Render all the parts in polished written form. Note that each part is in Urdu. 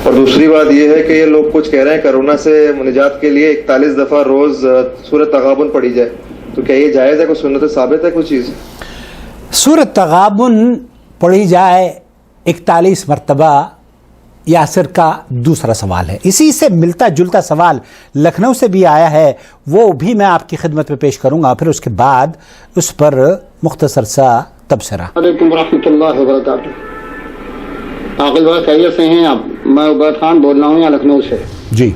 اور دوسری بات یہ ہے کہ یہ لوگ کچھ کہہ رہے ہیں کورونا سے نجات کے لیے 41 دفعہ روز سورۃ تغابن پڑھی جائے، تو کیا یہ جائز ہے؟ کوئی سنت ثابت ہے کوئی چیز؟ سورۃ تغابن پڑھی جائے 41 مرتبہ، یاسر کا دوسرا سوال ہے. اسی سے ملتا جلتا سوال لکھنؤ سے بھی آیا ہے، وہ بھی میں آپ کی خدمت میں پیش کروں گا، پھر اس کے بعد اس پر مختصر سا تبصرہ. علیکم ورحمۃ اللہ وبرکاتہ. عاقل بھائی خیریت سے ہیں آپ؟ میں عبید خان بول رہا ہوں یہاں لکھنؤ سے. جی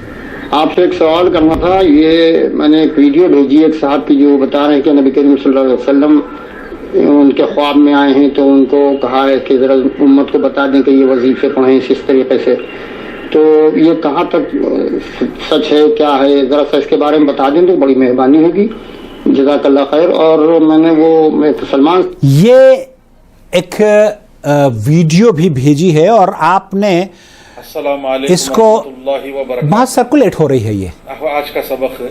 آپ سے ایک سوال کرنا تھا. یہ میں نے ایک ویڈیو بھیجی ایک صاحب کی جو بتا رہے ہیں کہ نبی کریم صلی اللہ علیہ وسلم ان کے خواب میں آئے ہیں تو ان کو کہا ہے کہ ذرا امت کو بتا دیں کہ یہ وظیفے پڑھیں اس طریقے سے. تو یہ کہاں تک سچ ہے، کیا ہے، ذرا سا اس کے بارے میں بتا دیں تو بڑی مہربانی ہوگی. جزاک اللہ خیر. اور میں نے وہ سلمان یہ ایک ویڈیو بھی بھیجی ہے اور آپ نے السلام علیکم اس کو بہت سرکولیٹ ہو رہی ہے. یہ آج کا سبق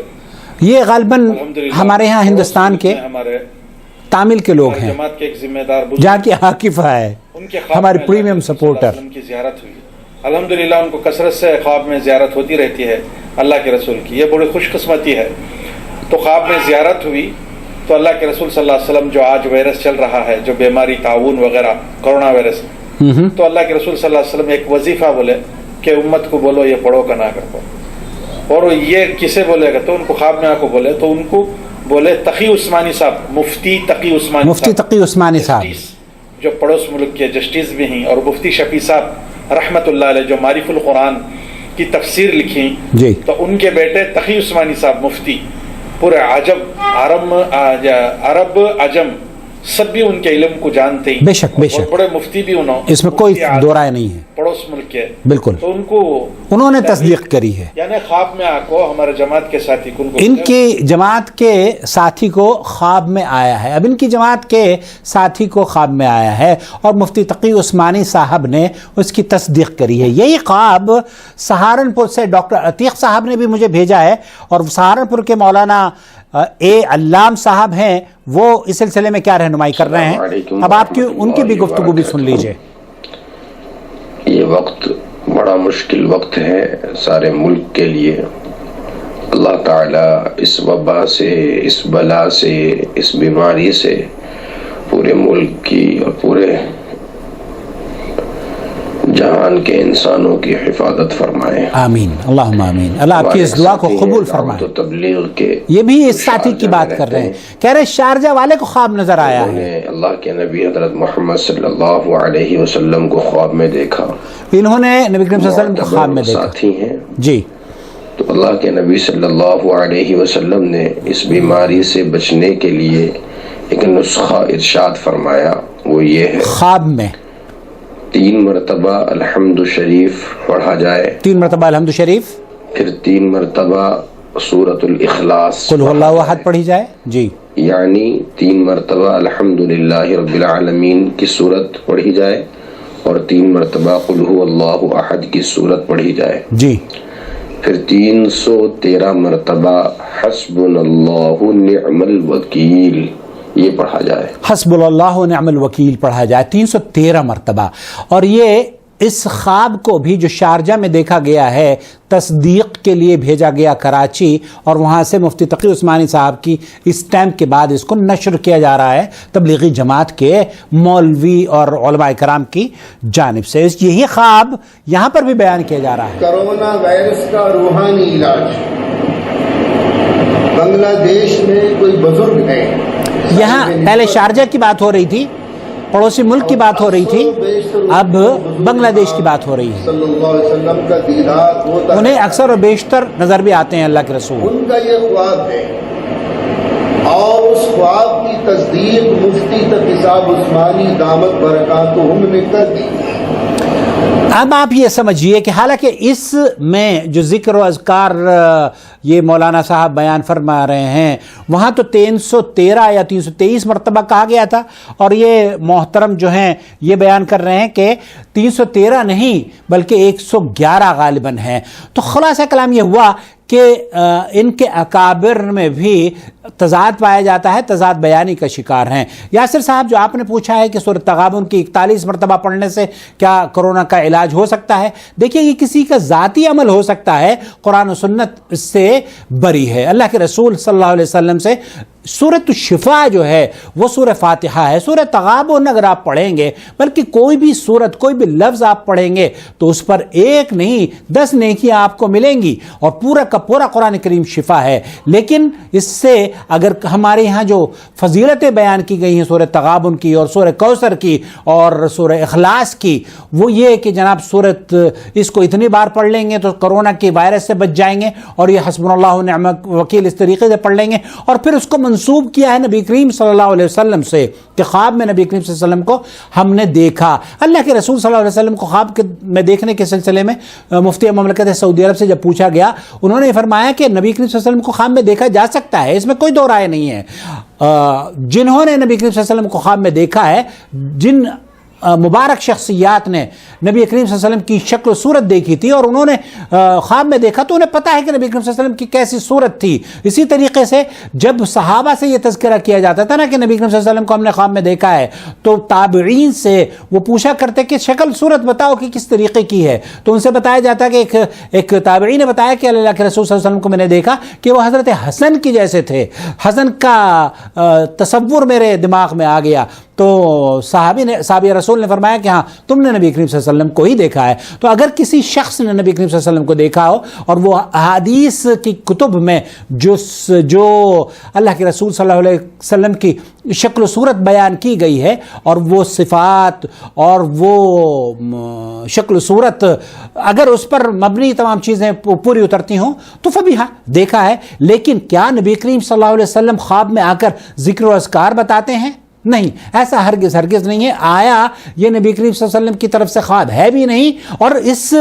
یہ غالباً ہمارے ہاں ہندوستان کے ہمارے تامل کے لوگ ہیں، جماعت کے ایک ذمہ دار جہاں کی عاقفہ ہے، ان کے خواب ہمارے میں پریمیم سپورٹر. ان کی زیارت ہوئی. الحمدللہ ان کو کثرت سے خواب میں زیارت ہوتی رہتی ہے اللہ کے رسول کی. یہ بڑی خوش قسمتی ہے. تو خواب میں زیارت ہوئی تو اللہ کے رسول صلی اللہ علیہ وسلم، جو آج وائرس چل رہا ہے، جو بیماری تعاون وغیرہ کرونا وائرس، تو اللہ کے رسول صلی اللہ علیہ وسلم ایک وظیفہ بولے کہ امت کو بولو یہ پڑھو کہ نہ کرو. اور یہ کسے بولے گا؟ تو ان کو خواب میں آ کو بولے تو ان کو بولے تقی عثمانی صاحب، مفتی تقی عثمانی صاحب جو پڑوس ملک کے جسٹس بھی ہیں، اور مفتی شفیع صاحب رحمت اللہ علیہ جو معرف القرآن کی تفسیر لکھی جی. تو ان کے بیٹے تقی عثمانی صاحب مفتی پورے عرب عجم سب بھی ان کے علم کو جانتے ہیں. بے شک بے شک، بڑے مفتی بھی اس میں کوئی دو رائے نہیں ہے، پڑوس ملک کے. بالکل تو ان کو انہوں نے تصدیق کری ہے. یعنی خواب میں آ کو ہمارے جماعت کے ساتھی ان کی جماعت کے ساتھی کو خواب میں آیا ہے. اب ان کی جماعت کے ساتھی کو خواب میں آیا ہے اور مفتی تقی عثمانی صاحب نے اس کی تصدیق کری ہے. یہی خواب سہارنپور سے ڈاکٹر عتیق صاحب نے بھی مجھے بھیجا ہے، اور سہارنپور کے مولانا علام صاحب ہیں، وہ اس سلسلے میں کیا رہنمائی کر رہے ہیں. اب آپ کی ان کی بھی گفتگو بھی سن لیجئے. یہ وقت بڑا مشکل وقت ہے سارے ملک کے لیے. اللہ تعالیٰ اس وبا سے، اس بلا سے، اس بیماری سے پورے ملک کی اور پورے جہان کے انسانوں کی حفاظت فرمائے. آمین اللہم آمین. اللہ آپ کی اس دعا کو قبول فرمائے. تبلیغ کے یہ بھی اس ساتھی کی بات کر رہے ہیں، کہہ رہے شارجہ والے کو خواب نظر آیا ہے. اللہ کے نبی حضرت محمد صلی اللہ علیہ وسلم کو خواب میں دیکھا. انہوں نے نبی کریم صلی اللہ علیہ وسلم کو خواب میں دیکھا. ساتھی ہیں جی. تو اللہ کے نبی صلی اللہ علیہ وسلم نے اس بیماری سے بچنے کے لیے ایک نسخہ ارشاد فرمایا. وہ یہ ہے خواب میں 3 مرتبہ الحمد شریف پڑھا جائے. 3 مرتبہ الحمد شریف، پھر 3 مرتبہ سورۃ الاخلاص قل هو اللہ احد پڑھی جائے. جی. یعنی 3 مرتبہ الحمدللہ رب العالمین کی سورت پڑھی جائے اور 3 مرتبہ قل هو اللہ احد کی سورت پڑھی جائے. جی. پھر 313 مرتبہ حسبنا اللہ نعم الوکیل یہ پڑھا جائے. حسب اللہ و نعم الوکیل پڑھا جائے 313 مرتبہ. اور یہ اس خواب کو بھی جو شارجہ میں دیکھا گیا ہے تصدیق کے لیے بھیجا گیا کراچی، اور وہاں سے مفتی تقی عثمانی صاحب کی اسٹیمپ کے بعد اس کو نشر کیا جا رہا ہے تبلیغی جماعت کے مولوی اور علماء کرام کی جانب سے. یہی خواب یہاں پر بھی بیان کیا جا رہا ہے. کرونا وائرس کا روحانی علاج بنگلہ دیش میں کوئی بزرگ ہے. یہاں پہلے شارجہ کی بات ہو رہی تھی، پڑوسی ملک کی بات ہو رہی تھی، اب بنگلہ دیش کی بات ہو رہی ہے. صلی اللہ علیہ وسلم کا دیدار ہوتا ہے. انہیں اکثر و بیشتر نظر بھی آتے ہیں اللہ کے رسول. ان کا یہ خواب ہے اور اس خواب کی تصدیق مفتی تقی صاحب عثمانی دامت برکاتہم نے کر دی. اب آپ یہ سمجھیے کہ حالانکہ اس میں جو ذکر و اذکار یہ مولانا صاحب بیان فرما رہے ہیں وہاں تو 313 یا 323 مرتبہ کہا گیا تھا، اور یہ محترم جو ہیں یہ بیان کر رہے ہیں کہ 313 نہیں بلکہ 111 غالباً ہیں. تو خلاصہ کلام یہ ہوا کہ ان کے اکابر میں بھی تضاد پایا جاتا ہے، تضاد بیانی کا شکار ہیں۔ یاسر صاحب، جو آپ نے پوچھا ہے کہ سورۃ تغابن کی 41 مرتبہ پڑھنے سے کیا کرونا کا علاج ہو سکتا ہے، دیکھیے یہ کسی کا ذاتی عمل ہو سکتا ہے، قرآن و سنت اس سے بری ہے۔ اللہ کے رسول صلی اللہ علیہ وسلم سے سورۃ الشفاء جو ہے وہ سورہ فاتحہ ہے۔ سورہ تغابن اگر آپ پڑھیں گے، بلکہ کوئی بھی سورت، کوئی بھی لفظ آپ پڑھیں گے تو اس پر 1 نہیں 10 نیکیاں آپ کو ملیں گی، اور پورا کا پورا قرآن کریم شفا ہے۔ لیکن اس سے اگر ہمارے ہاں جو فضیلتیں بیان کی گئی ہیں سورہ تغابن کی اور سورہ کوثر کی اور سورہ اخلاص کی، وہ یہ کہ جناب سورت اس کو اتنی بار پڑھ لیں گے تو کرونا کے وائرس سے بچ جائیں گے، اور یہ حسبنا اللہ و نعم الوکیل اس طریقے سے پڑھ لیں گے، اور پھر اس کو منسوب کیا ہے نبی کریم صلی اللہ علیہ وسلم سے کہ خواب میں نبی کریم صلی اللہ علیہ وسلم کو ہم نے دیکھا۔ اللہ کے رسول صلی اللہ علیہ وسلم کو خواب میں دیکھنے کے سلسلے میں مفتی مملکت سعودی عرب سے جب پوچھا گیا، انہوں نے فرمایا کہ نبی کریم صلی اللہ علیہ وسلم کو خواب میں دیکھا جا سکتا ہے، اس میں کوئی دو رائے نہیں ہے۔ جنہوں نے نبی کریم صلی اللہ علیہ وسلم کو خواب میں دیکھا ہے، جن مبارک شخصیات نے نبی کریم صلی اللہ علیہ وسلم کی شکل و صورت دیکھی تھی اور انہوں نے خواب میں دیکھا، تو انہیں پتہ ہے کہ نبی کریم صلی اللہ علیہ وسلم کی کیسی صورت تھی۔ اسی طریقے سے جب صحابہ سے یہ تذکرہ کیا جاتا تھا نا کہ نبی کریم صلی اللہ علیہ وسلم کو ہم نے خواب میں دیکھا ہے، تو تابعین سے وہ پوچھا کرتے کہ شکل صورت بتاؤ کہ کس طریقے کی ہے، تو ان سے بتایا جاتا کہ ایک تابعی نے بتایا کہ اللہ کے رسول صلی اللہ علیہ وسلم کو میں نے دیکھا کہ وہ حضرت حسن کی جیسے تھے، حسن کا تصور میرے دماغ میں آ گیا۔ تو صحابی رسول نے فرمایا کہ ہاں تم نے نبی کریم صلی اللہ علیہ وسلم کو ہی دیکھا ہے۔ تو اگر کسی شخص نے نبی کریم صلی اللہ علیہ وسلم کو دیکھا ہو اور وہ احادیث کی کتب میں جو اللہ کے رسول صلی اللہ علیہ وسلم کی شکل و صورت بیان کی گئی ہے، اور وہ صفات اور وہ شکل و صورت اگر اس پر مبنی تمام چیزیں پوری اترتی ہوں تو فبیہا دیکھا ہے۔ لیکن کیا نبی کریم صلی اللہ علیہ وسلم خواب میں آ کر ذکر و اذکار بتاتے ہیں؟ نہیں، ایسا ہرگز نہیں ہے۔ آیا یہ نبی کریم صلی اللہ علیہ وسلم کی طرف سے خواب ہے بھی نہیں، اور اس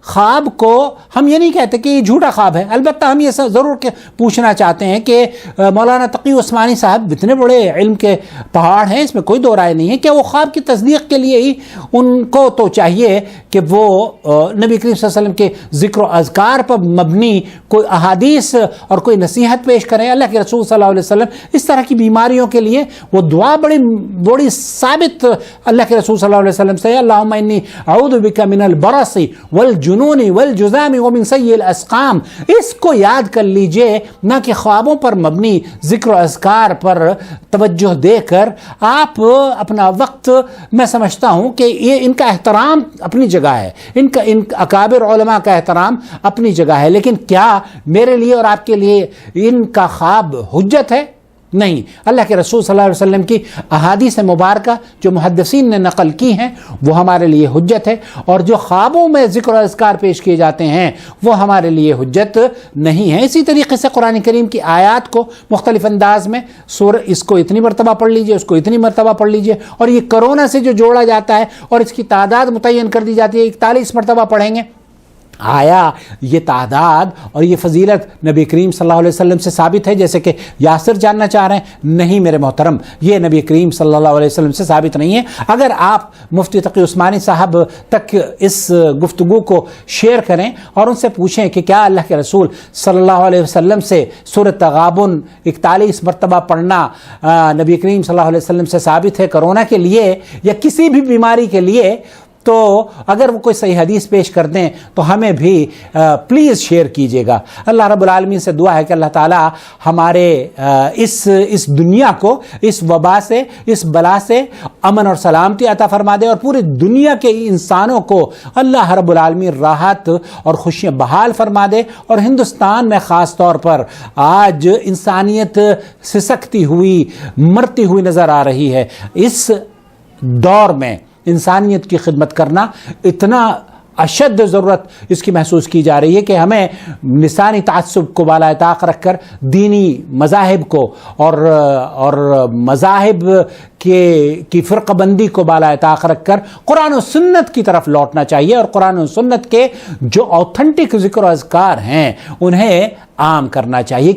خواب کو ہم یہ نہیں کہتے کہ یہ جھوٹا خواب ہے۔ البتہ ہم یہ ضرور پوچھنا چاہتے ہیں کہ مولانا تقی عثمانی صاحب اتنے بڑے علم کے پہاڑ ہیں، اس میں کوئی دو رائے نہیں ہے کہ وہ خواب کی تصدیق کے لیے ہی ان کو تو چاہیے کہ وہ نبی کریم صلی اللہ علیہ وسلم کے ذکر و اذکار پر مبنی کوئی احادیث اور کوئی نصیحت پیش کریں۔ اللہ کے رسول صلی اللہ علیہ وسلم اس طرح کی بیماریوں کے لیے وہ دعا بڑی ثابت اللہ کے رسول صلی اللہ علیہ وسلم سے، اللہم انی اعوذ بک من البرص والجنون والجذام ومن سیء الاسقام، اس کو یاد کر لیجئے، نہ کہ خوابوں پر مبنی ذکر و اذکار پر توجہ دے کر آپ اپنا وقت، میں سمجھتا ہوں کہ یہ ان کا احترام اپنی جگہ ہے، ان اکابر علماء کا احترام اپنی جگہ ہے، لیکن کیا میرے لیے اور آپ کے لیے ان کا خواب حجت ہے؟ نہیں۔ اللہ کے رسول صلی اللہ علیہ وسلم کی احادیث مبارکہ جو محدثین نے نقل کی ہیں وہ ہمارے لیے حجت ہے، اور جو خوابوں میں ذکر و اذکار پیش کیے جاتے ہیں وہ ہمارے لیے حجت نہیں ہے۔ اسی طریقے سے قرآن کریم کی آیات کو مختلف انداز میں اس کو اتنی مرتبہ پڑھ لیجئے، اس کو اتنی مرتبہ پڑھ لیجئے، اور یہ کرونا سے جو جوڑا جاتا ہے اور اس کی تعداد متعین کر دی جاتی ہے 41 مرتبہ پڑھیں گے، آیا یہ تعداد اور یہ فضیلت نبی کریم صلی اللہ علیہ وسلم سے ثابت ہے جیسے کہ یاسر جاننا چاہ رہے ہیں؟ نہیں میرے محترم، یہ نبی کریم صلی اللہ علیہ وسلم سے ثابت نہیں ہے۔ اگر آپ مفتی تقی عثمانی صاحب تک اس گفتگو کو شیئر کریں اور ان سے پوچھیں کہ کیا اللہ کے رسول صلی اللہ علیہ وسلم سے سورۃ تغابن 41 مرتبہ پڑھنا نبی کریم صلی اللہ علیہ وسلم سے ثابت ہے کرونا کے لیے یا کسی بھی بیماری کے لیے، تو اگر وہ کوئی صحیح حدیث پیش کر دیں تو ہمیں بھی پلیز شیئر کیجیے گا۔ اللہ رب العالمین سے دعا ہے کہ اللہ تعالی ہمارے اس دنیا کو اس وبا سے، اس بلا سے امن اور سلامتی عطا فرما دے، اور پوری دنیا کے انسانوں کو اللہ رب العالمین راحت اور خوشیاں بحال فرما دے، اور ہندوستان میں خاص طور پر آج انسانیت سسکتی ہوئی، مرتی ہوئی نظر آ رہی ہے۔ اس دور میں انسانیت کی خدمت کرنا اتنا اشد ضرورت اس کی محسوس کی جا رہی ہے کہ ہمیں لسانی تعصب کو بالائے طاق رکھ کر دینی مذاہب کو اور مذاہب کی فرقہ بندی کو بالائے طاق رکھ کر قرآن و سنت کی طرف لوٹنا چاہیے، اور قرآن و سنت کے جو اوتھنٹک ذکر و اذکار ہیں انہیں عام کرنا چاہیے.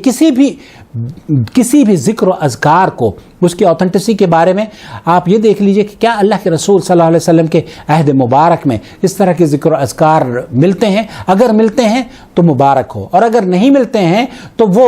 کسی بھی ذکر و اذکار کو اس کی آتھنٹسٹی کے بارے میں آپ یہ دیکھ لیجئے کہ کیا اللہ کے رسول صلی اللہ علیہ وسلم کے عہد مبارک میں اس طرح کے ذکر و اذکار ملتے ہیں. اگر ملتے ہیں تو مبارک ہو، اور اگر نہیں ملتے ہیں تو وہ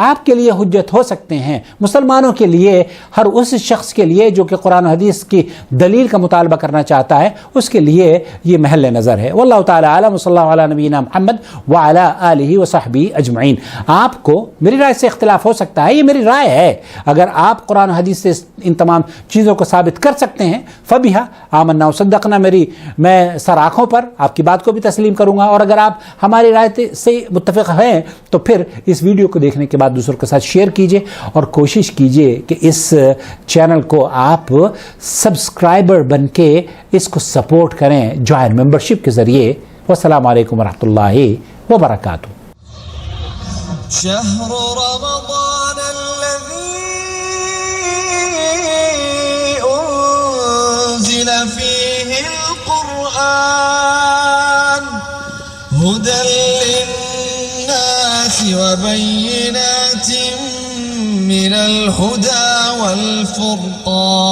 آپ کے لیے حجت ہو سکتے ہیں. مسلمانوں کے لیے، ہر اس شخص کے لیے جو کہ قرآن و حدیث کی دلیل کا مطالبہ کرنا چاہتا ہے، اس کے لیے یہ محل نظر ہے. واللہ تعالی اعلم. صلی اللہ علیہ نبینا محمد وعلی آلہ وصحبہ اجمعین. آپ کو میری رائے سے اختلاف ہو سکتا ہے، یہ میری رائے ہے. اگر آپ قرآن و حدیث سے ان تمام چیزوں کو ثابت کر سکتے ہیں فبیہا آمنا وصدقنا، میں سر آنکھوں پر آپ کی بات کو بھی تسلیم کروں گا. اور اگر آپ ہماری رائے سے متفق ہیں تو پھر اس ویڈیو کو دیکھنے کے بعد دوسروں کے ساتھ شیئر کیجئے، اور کوشش کیجئے کہ اس چینل کو آپ سبسکرائبر بن کے اس کو سپورٹ کریں جوائن ممبرشپ کے ذریعے. والسلام علیکم ورحمۃ اللہ وبرکاتہ. شهر رمضان الذي أنزل فيه القرآن هدى للناس وبينات من الهدى والفرقان.